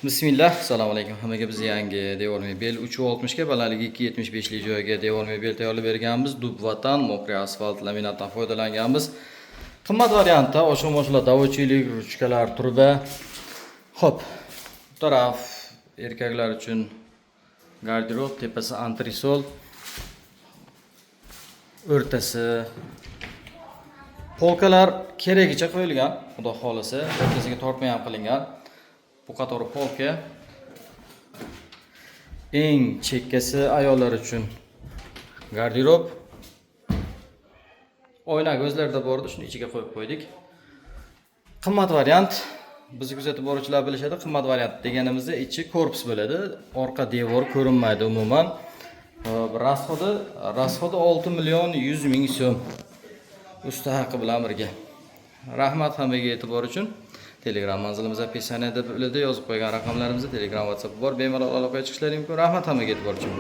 Bismillah, assalomu alaykum. Hammaga biz yangi devor mebel 360 ga balandligi 275 lik joyga devor mebel tayyorlab berganmiz. Dub vatan, mokri asfalt laminatdan foydalanganmiz. Qimmat variantda oshxona davochilik, ruchkalar turba. Xo'p, bu taraf erkaklar uchun garderob, tepasi antresol, o'rtasi polkalar keragicha qo'yilgan, xudo xolisa, o'rtasiga tortma ham qilingan. Bu qatori polka. Eng chekkasi ayollar uchun garderob. Oyna ko'zlarda bor edi, shuni ichiga qo'yib qo'ydik. Qimmat variant. Bizni kuzatib boruvchilar bilishadi, qimmat variant deganimizda ichi korpus bo'ladi. Orqa devor ko'rinmaydi umuman. Rasxodi 6 million 100 ming so'm. Usta haqi bilan birga. Rahmat hammaga e'tibor uchun. Telegram manzilimizda peshanada yozib qo'ygan raqamlarimizda Telegram, WhatsApp bor. Bemalol aloqaga chiqishlaring mumkin. Rahmat hammaga e'tibor uchun.